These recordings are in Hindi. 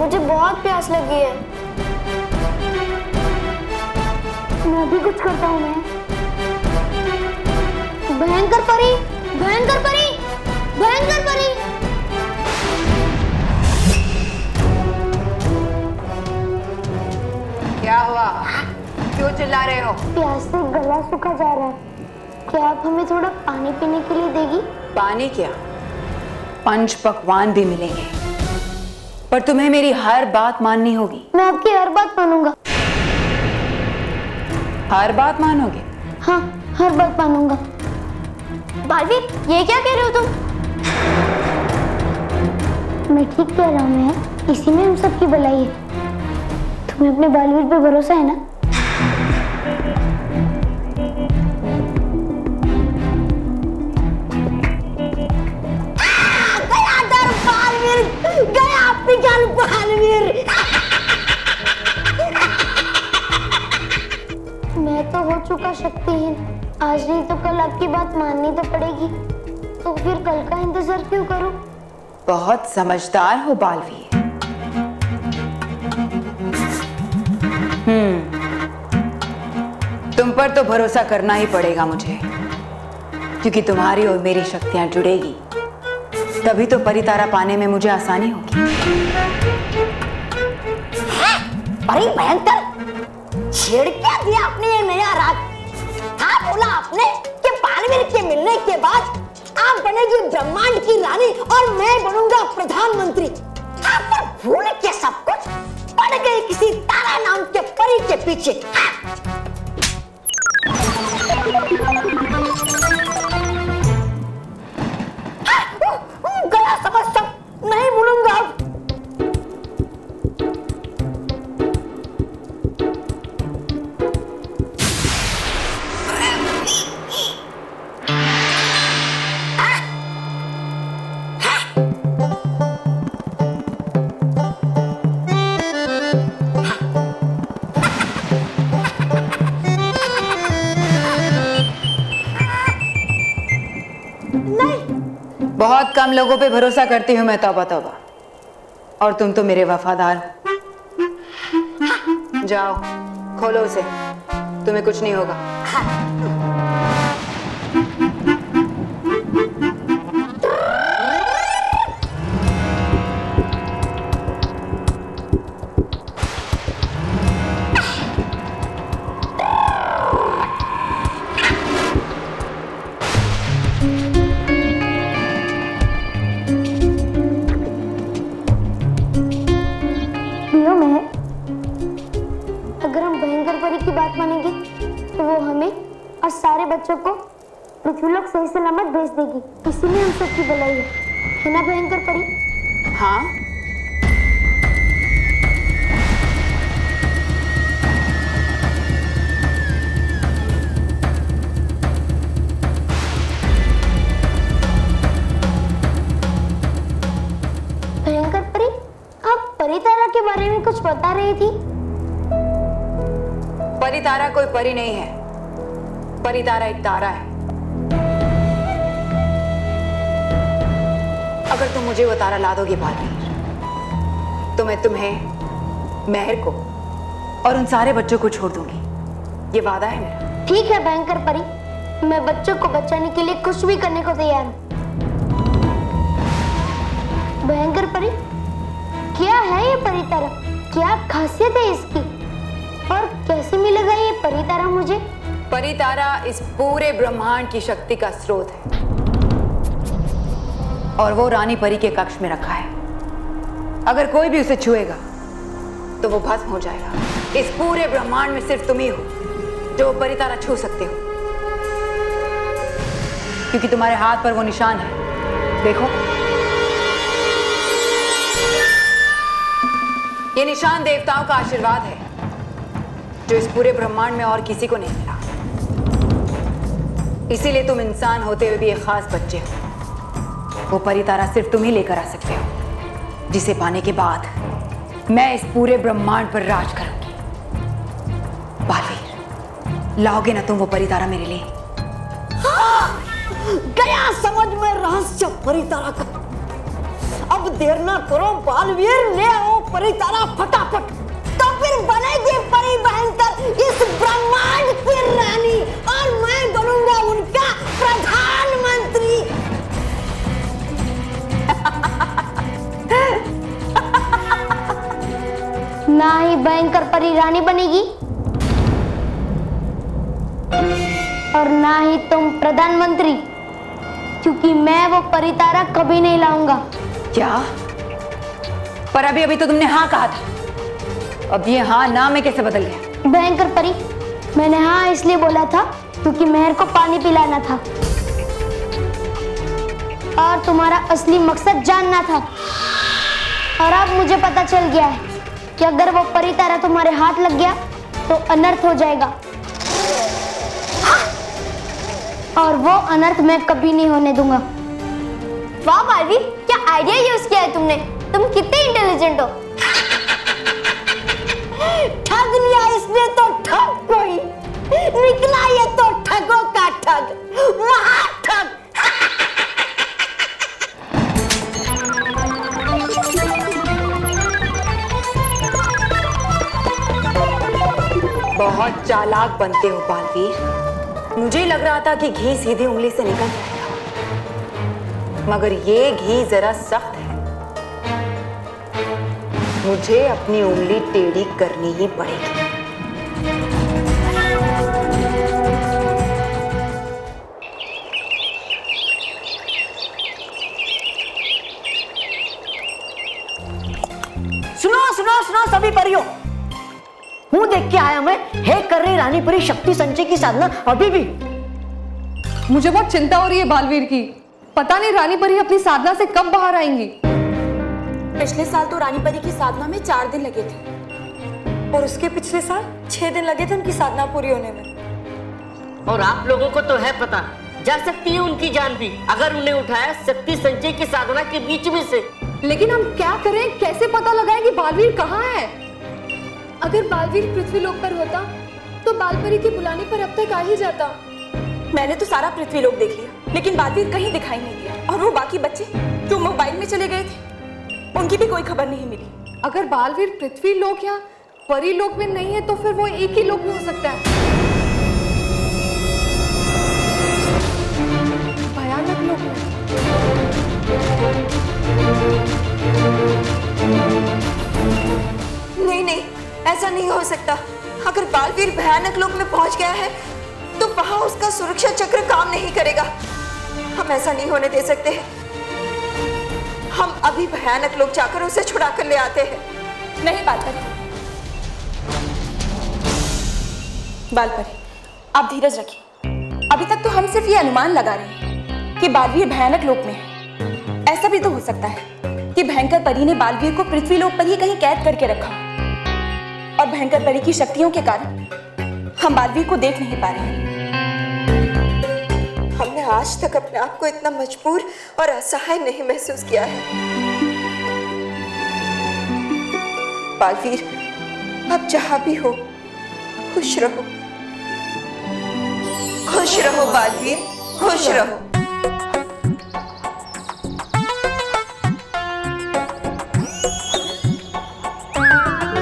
मुझे बहुत प्यास लगी है। मैं भी कुछ करता हूँ। मैं भयंकर परी, भयंकर परी, भयंकर परी। क्या हुआ? क्यों चिल्ला रहे हो? प्यास से गला सूखा जा रहा है। क्या आप हमें थोड़ा पानी पीने के लिए देगी? पानी क्या, पंच पकवान भी मिलेंगे, पर तुम्हें मेरी हर बात माननी होगी। मैं आपकी हर बात मानूंगा। हर बात मानोगे? हाँ, हर बात मानूंगा। बालवीर, ये क्या कह रहे हो तुम? मैं ठीक कह रहा हूँ। मैं इसी में हम सबकी भलाई है। तुम्हें अपने बालवीर पे भरोसा है ना? गया पिघल बालवीर। मैं तो हो चुका शक्तिहीन। आज नहीं तो कल आपकी बात माननी तो पड़ेगी। तो फिर कल का इंतजार क्यों करूं? बहुत समझदार हो बालवीर। तुम पर तो भरोसा करना ही पड़ेगा मुझे, क्योंकि तुम्हारी और मेरी शक्तियां जुड़ेगी, तभी तो परितारा पाने में मुझे आसानी होगी। अरे भयंकर, छेड़ क्या दिया आपने ये नया राग? हाँ, बोला आपने कि बालवीर के मिलने के बाद आप बनेगी ब्रह्मांड की रानी और मैं बनूंगा प्रधानमंत्री। आप पर भूल के सब कुछ पड़ गए किसी तारा नाम के परी के पीछे। गया समझ सब नहीं भूलूंगा। बहुत कम लोगों पे भरोसा करती हूँ मैं, तौबा तौबा। और तुम तो मेरे वफादार हो। जाओ, खोलो उसे, तुम्हें कुछ नहीं होगा। अगर हम भयंकर परी की बात मानेंगे तो वो हमें और सारे बच्चों को पृथ्वीलोक सही सलामत भेज देगी। इसीलिए हम सबकी भलाई है ना भयंकर परी? हाँ, भयंकर परी, आप परितारा के बारे में कुछ बता रही थी। परितारा कोई परी नहीं है, परितारा एक तारा है। अगर तुम मुझे वो तारा ला दोगे बालवीर, तो मैं तुम्हें, महर को और उन सारे बच्चों को छोड़ दूंगी। ये वादा है मेरा। ठीक है भयंकर परी, मैं बच्चों को बचाने के लिए कुछ भी करने को तैयार हूँ। भयंकर परी, क्या है ये परितारा? क्या खासियत है इसकी? और कैसे मिलेगा ये परितारा मुझे? परितारा इस पूरे ब्रह्मांड की शक्ति का स्रोत है, और वो रानी परी के कक्ष में रखा है। अगर कोई भी उसे छुएगा तो वो भस्म हो जाएगा। इस पूरे ब्रह्मांड में सिर्फ तुम ही हो जो परितारा छू सकते हो, क्योंकि तुम्हारे हाथ पर वो निशान है। देखो, ये निशान देवताओं का आशीर्वाद है, जो इस पूरे ब्रह्मांड में और किसी को नहीं मिला। इसीलिए तुम इंसान होते हुए भी एक खास बच्चे हो। वो परितारा सिर्फ तुम ही लेकर आ सकते हो, जिसे पाने के बाद मैं इस पूरे ब्रह्मांड पर राज करूंगी। बालवीर, लाओगे ना तुम वो परितारा मेरे लिए? हाँ, गया समझ में रहस्य परितारा का। अब देर ना करो बालवीर, ले आओ परितारा फटाफट, तो फिर बनेगी परी भयंकर इस ब्रह्मांड की रानी और मैं बनूंगा उनका प्रधानमंत्री। ना ही भयंकर परी रानी बनेगी और ना ही तुम प्रधानमंत्री, क्योंकि मैं वो परितारा कभी नहीं लाऊंगा। क्या? पर अभी तो तुमने हाँ कहा था, अब ये हाँ ना में कैसे बदल गया? भयंकर परी, मैंने हाँ इसलिए बोला था क्योंकि मेहर को पानी पिलाना था और तुम्हारा असली मकसद जानना था। और अब मुझे पता चल गया है कि अगर वो परितारा तुम्हारे हाथ लग गया तो अनर्थ हो जाएगा, और वो अनर्थ मैं कभी नहीं होने दूंगा। वाह बालवीर, क्या आइडिया यूज किया है तुमने, तुम कितने इंटेलिजेंट हो। ठग लिया इसने तो ठग कोई निकला, ये तो ठगों का ठग, महाठग। बहुत चालाक बनते हो बालवीर। मुझे लग रहा था कि घी सीधी उंगली से निकल जाएगा, मगर ये घी जरा सख्त है। मुझे अपनी उंगली टेढ़ी करनी ही पड़ेगी। सुनो सुनो सुनो सभी परियों, मुंह देख के आया मैं, हे कर रही रानी परी शक्ति संचय की साधना अभी भी। मुझे बहुत चिंता हो रही है बालवीर की, पता नहीं रानी परी अपनी साधना से कब बाहर आएंगी। पिछले साल तो रानी परी की साधना में 4 दिन लगे थे और उसके पिछले साल 6 दिन लगे थे उनकी साधना पूरी होने में। और आप लोगों को तो है पता, जा सकती है उनकी जान भी अगर उन्हें उठाया शक्ति संचय की साधना के बीच में से। लेकिन हम क्या करें, कैसे पता लगाएं कि बालवीर कहाँ है? अगर बालवीर पृथ्वीलोक पर होता तो बालपरी के बुलाने पर अब तक आ ही जाता। मैंने तो सारा पृथ्वीलोक देख लिया, लेकिन बालवीर कहीं दिखाई नहीं दिया। और वो बाकी बच्चे जो मोबाइल में चले गए थे, उनकी भी कोई खबर नहीं मिली। अगर बालवीर पृथ्वीलोक या परीलोक में नहीं है तो फिर वो एक ही लोक में हो सकता है। भयानक लोक में। नहीं नहीं, ऐसा नहीं हो सकता। अगर बालवीर भयानक लोक में पहुंच गया है तो वहां उसका सुरक्षा चक्र काम नहीं करेगा। हम ऐसा नहीं होने दे सकते हैं। हम अभी भयानक लोक जाकर उसे छुड़ा कर ले आते हैं। नहीं बालपरी, बालपरी आप धीरज रखिए। अभी तक तो हम सिर्फ ये अनुमान लगा रहे हैं कि बालवीर भयानक लोक में है। ऐसा भी तो हो सकता है कि भयंकर परी ने बालवीर को पृथ्वीलोक पर ही कहीं कैद करके रखा और भयंकर परी की शक्तियों के कारण हम बालवीर को देख नहीं पा रहे हैं। हमने आज तक अपने आप को इतना मजबूर और असहाय नहीं महसूस किया है। बालवीर, आप जहां भी हो खुश रहो, खुश रहो बालवीर, खुश रहो।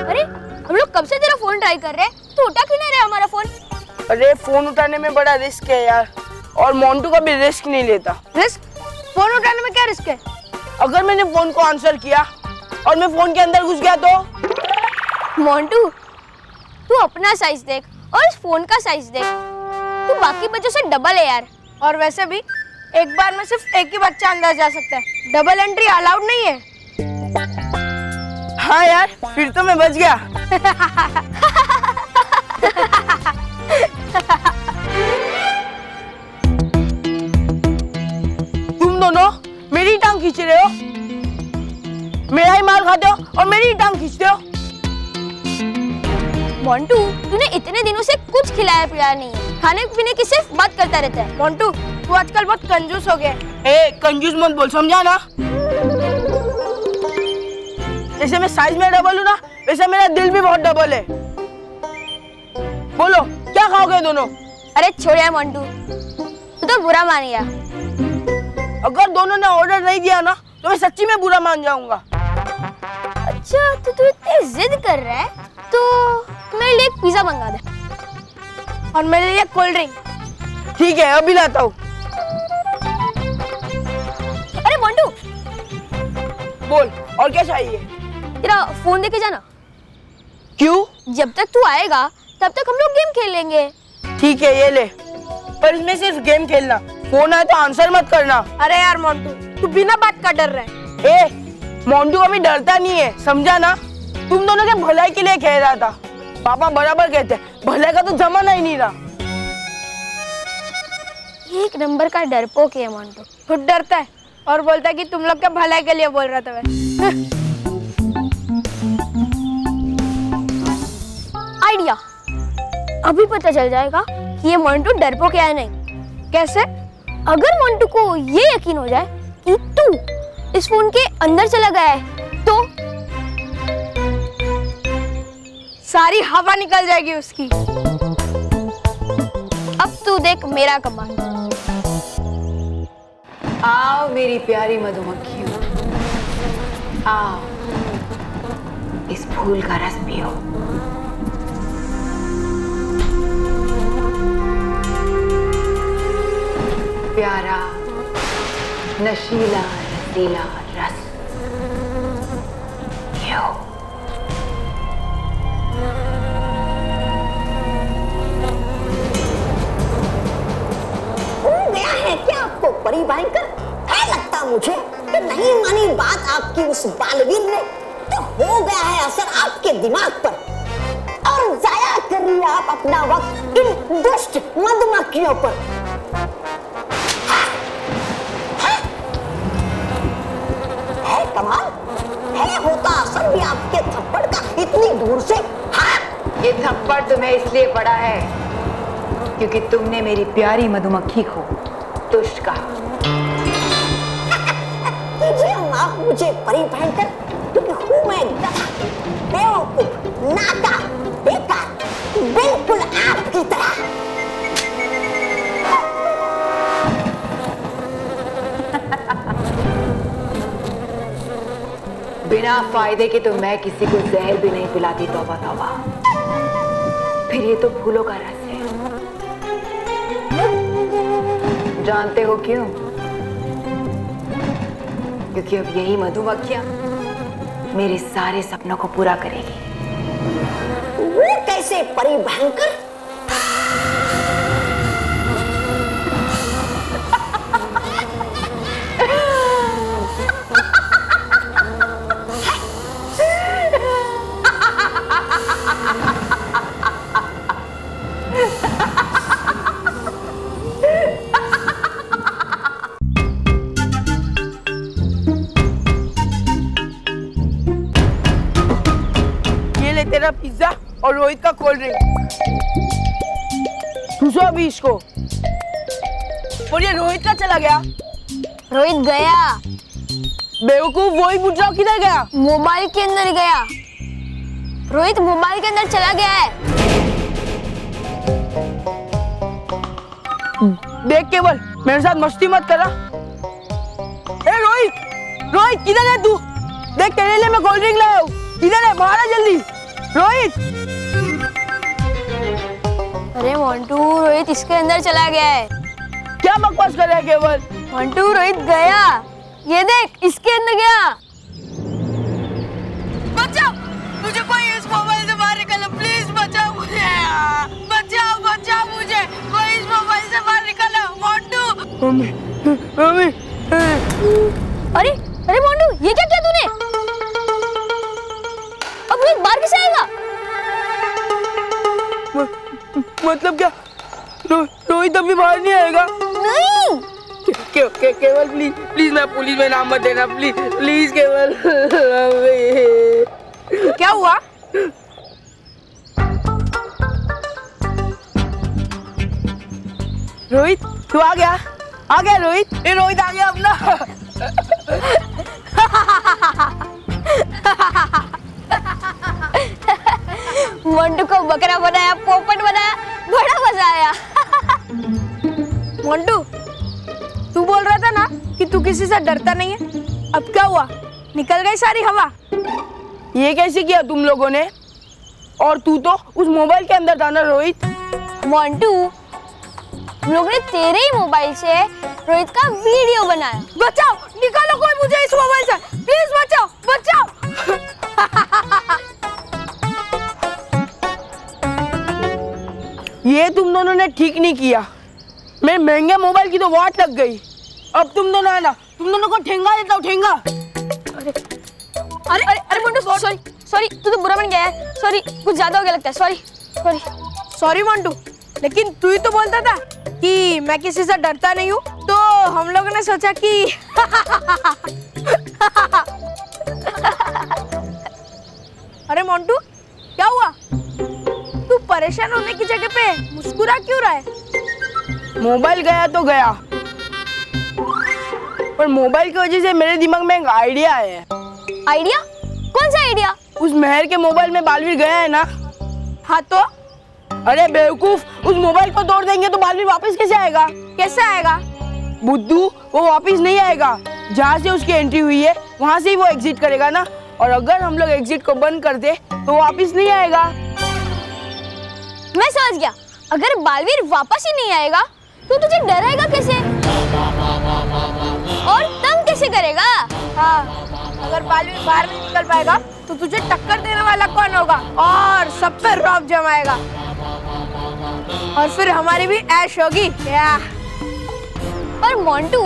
अरे हम लोग कब से तेरा फोन ट्राई कर रहे हैं, तू उठा क्यों नहीं रहा हमारा फोन? अरे फोन उठाने में बड़ा रिस्क है यार, और मोंटू का भी रिस्क नहीं लेता। रिस्क? फोन उठाने में क्या रिस्क है? अगर मैंने फोन को आंसर किया और मैं फोन के अंदर घुस गया तो? मोंटू, तू अपना साइज देख और इस फोन का साइज देख, तू बाकी बच्चों से डबल है यार। और वैसे भी एक बार में सिर्फ एक ही बच्चा अंदर जा सकता है, डबल एंट्री अलाउड नहीं है। हाँ यार, फिर तो मैं बच गया। तुम दोनों मेरी टांग खींच रहे हो, मेरा ही मार खाते हो और मेरी ही टांग खींचते हो। मोंटू, तूने इतने दिनों से कुछ खिलाया पिलाया नहीं है, खाने पीने की सिर्फ बात करता रहता है। मोंटू, तू आजकल बहुत कंजूस हो गया। ए, कंजूस मत बोल, समझा ना? जैसे मैं साइज में डबल हूँ ना, वैसे मेरा दिल भी बहुत डबल है। बोलो क्या खाओगे दोनों? अरे छोड़ यार मोंटू, तू तो बुरा मान गया। अगर दोनों ने ऑर्डर नहीं दिया ना तो मैं सच्ची में बुरा मान जाऊंगा। अच्छा तो तू इतनी जिद कर रहा है तो मेरे लिए एक पिज्जा मंगा दे और मेरे लिए कोल्ड ड्रिंक। ठीक है अभी लाता हूँ। अरे मोंटू, बोल और क्या चाहिए? तेरा फोन देके जाना। क्यों? जब तक तू आएगा तब तक हम लोग गेम खेल लेंगे। ठीक है ये ले, पर इसमें सिर्फ गेम खेलना, फोन आए तो आंसर मत करना। अरे यार मोंटू, तू बिना बात का डर रहा है। ए मोंटू अभी डरता नहीं है, समझा ना? तुम दोनों के भलाई के लिए खेल रहा था। पापा बराबर कहते हैं, भलाई का तो जमाना ही नहीं रहा। एक नंबर का डरपोक है मोंटू। खुद डरता है और बोलता है कि तुम लोग के भलाई के लिए बोल रहा था मैं। आइडिया, अभी पता चल जाएगा कि ये मोंटू डरपोक है या नहीं। कैसे? अगर मोंटू को ये यकीन हो जाए कि तू इस फोन के अंदर चला गया है तो सारी हवा निकल जाएगी उसकी। अब तू देख मेरा कमाल। आओ मेरी प्यारी मधुमक्खियों, आओ इस फूल का रस पियो। प्यारा नशीला रसीला रस पियो। हो गया है क्या आपको परी भयंकर? है लगता मुझे कि नहीं मानी बात आपकी उस बालवीर ने, तो हो गया है असर आपके दिमाग पर और जाया कर रही है आप अपना वक्त इन दुष्ट मधुमक्खियों पर। है कमाल, है होता असर भी आपके थप्पड़ का इतनी दूर से। हाँ ये थप्पड़ तुम्हें इसलिए पड़ा है क्योंकि तुमने मेरी प्यारी मधुमक्खी को दुष्ट कहा। कीजिए माफ मुझे परी भयंकर, क्योंकि हूँ मैं गधा, बेवकूफ, नाका, बेकार, बिल्कुल आपकी तरह। बिना फायदे के तो मैं किसी को जहर भी नहीं पिलाती, तौबा तौबा। फिर ये तो फूलों का रस है। जानते हो क्यों? क्योंकि अब यही मधुमक्खियां मेरे सारे सपनों को पूरा करेगी। वो कैसे परी भयंकर? तेरा पिज्जा और रोहित का कोल्ड ड्रिंक। घुसो अभी इसको। और ये रोहित का चला गया। रोहित गया। बेवकूफ, वही पूछ रहा हूँ किधर गया? मोबाइल के अंदर गया। रोहित मोबाइल के अंदर चला गया है। देख केवल, मेरे साथ मस्ती मत करा। ए रोहित, रोहित किधर है तू? देख तेरे लिए मैं कोल्ड ड्रिंक लाया हूँ। किधर है? बाहर आ जल्दी। रोहित! अरे मोंटू, रोहित इसके अंदर चला गया है। क्या बकवास कर रहा है केवल? मोंटू, रोहित गया। ये देख, इसके अंदर गया। बचाओ मुझे, कोई इस मोबाइल से बाहर निकालो, प्लीज बचाओ मुझे। बचाओ बचाओ मुझे, कोई इस मोबाइल से बाहर निकालो। मोंटू! Mummy, mummy. अरे अरे मोंटू, ये क्या किया तूने? अब रोहित बाहर कैसे आएगा? मतलब क्या? रोहित अभी बाहर नहीं आएगा? नहीं। केवल प्लीज प्लीज, मैं पुलिस में नाम मत देना, प्लीज प्लीज केवल। क्या हुआ? रोहित तू आ गया? आ गया रोहित? ये रोहित आ गया अपना। मोंटू को बकरा बनाया, पोपट बनाया, बड़ा मजा आया। मोंटू, तू बोल रहा था ना कि तू किसी से डरता नहीं है। अब क्या हुआ? निकल गई सारी हवा? ये कैसे किया तुम लोगों ने? और तू तो उस मोबाइल के अंदर था ना रोहित? मोंटू, हम लोग ने तेरे ही मोबाइल से रोहित का वीडियो बनाया। बचाओ, निकालो कोई मुझे इस मोबाइल से, प्लीज बचाओ, बचाओ। ये तुम दोनों ने ठीक नहीं किया। मेरे महंगे मोबाइल की तो वाट लग गई। अब तुम दोनों आना, तुम दोनों को ठेंगा देता हूँ, ठेंगा। अरे अरे अरे मोंटू, सॉरी सॉरी, तू तो बुरा बन गया है। सॉरी, कुछ ज्यादा हो गया लगता है। सॉरी सॉरी सॉरी मोंटू, लेकिन तू ही तो बोलता था कि मैं किसी से डरता नहीं हूँ, तो हम लोगों ने सोचा कि अरे मोंटू, क्या हुआ? तू परेशान होने की जगह पे मुस्कुरा क्यों रहा है? मोबाइल गया तो गया, पर मोबाइल की वजह से मेरे दिमाग में एक आइडिया आया है। आइडिया? कौन सा आइडिया? उस मेहर के मोबाइल में बालवीर गया है ना? हाँ तो? अरे बेवकूफ, उस मोबाइल को तोड़ देंगे तो बालवीर वापस कैसे आएगा? कैसे आएगा? बुद्धू, वो वापस नहीं आएगा। जहाँ से उसकी एंट्री हुई है वहाँ से ही वो एग्जिट करेगा ना। और अगर हम लोग एग्जिट को बंद कर दे तो वापस नहीं आएगा। मैं समझ गया। अगर बालवीर वापस ही नहीं आएगा तो तुझे डराएगा कैसे और तंग कैसे करेगा? हाँ, अगर बालवीर बाहर नहीं निकल पाएगा तो तुझे टक्कर देने वाला कौन होगा और सब पे रौब जमाएगा, और फिर हमारी भी ऐश होगी। क्या? पर मोंटू,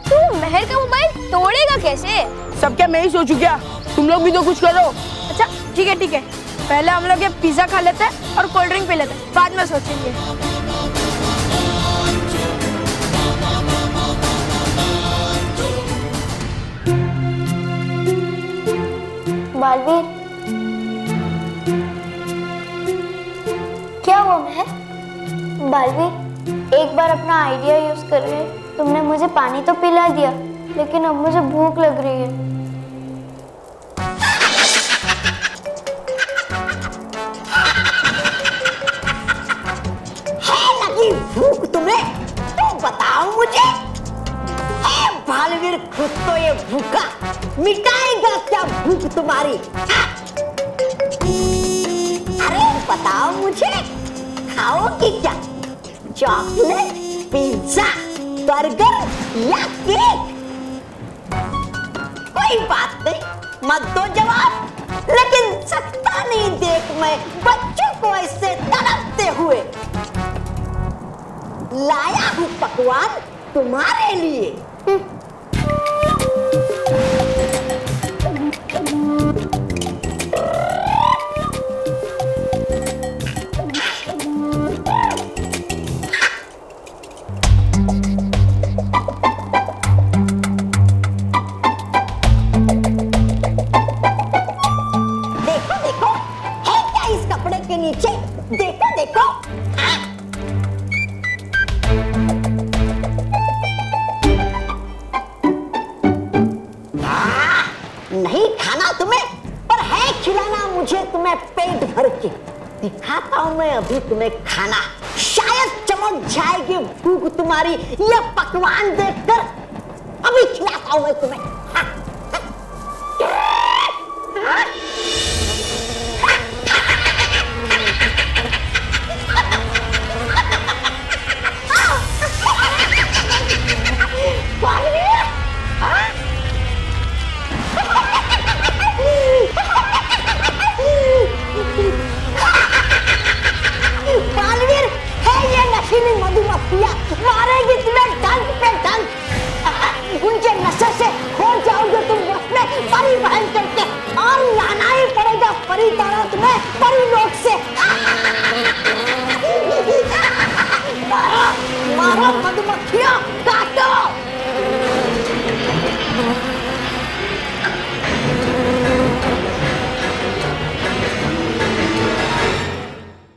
तू मेहर का मोबाइल तोड़ेगा कैसे? सब क्या मैं ही सोचूं क्या? तुम लोग भी तो कुछ करो। अच्छा ठीक है ठीक है, पहले हम लोग ये पिज्जा खा लेते हैं और कोल्ड ड्रिंक पी लेते हैं, बाद में सोचेंगे। बालवीर, क्या हुआ मेहर? बालवीर, एक बार अपना आइडिया यूज कर रहे हैं। तुमने मुझे पानी तो पिला दिया, लेकिन अब मुझे भूख लग रही है। लगी भूख तुम्हें? तो बताओ मुझे। बालवीर खुद तो ये भूखा मिटाएगा क्या भूख तुम्हारी? अरे बताओ मुझे, खाओगी क्या? चॉकलेट, पिज्जा, बर्गर या केक? कोई बात नहीं, मत दो जवाब, लेकिन सकता नहीं देख मैं बच्चों को ऐसे तड़पते हुए। लाया हूँ पकवान तुम्हारे लिए। देखो देखो, है क्या इस कपड़े के नीचे? देखो देखो। नहीं खाना तुम्हें, पर है खिलाना मुझे तुम्हें पेट भर के। दिखाता हूं मैं अभी तुम्हें खाना, शायद चमक जाएगी भूख तुम्हारी ये पकवान देखकर। अभी खिलाता हूं मैं तुम्हें। बालवीर, है ये नशीली मधुमक्खियां, मारेगी तुम्हें डंक पे डंक। उनके नशे से खो जाओगे तुम बस में परी बहन करके, और लाना ही पड़ेगा परी तारा तुम्हें, परी लोग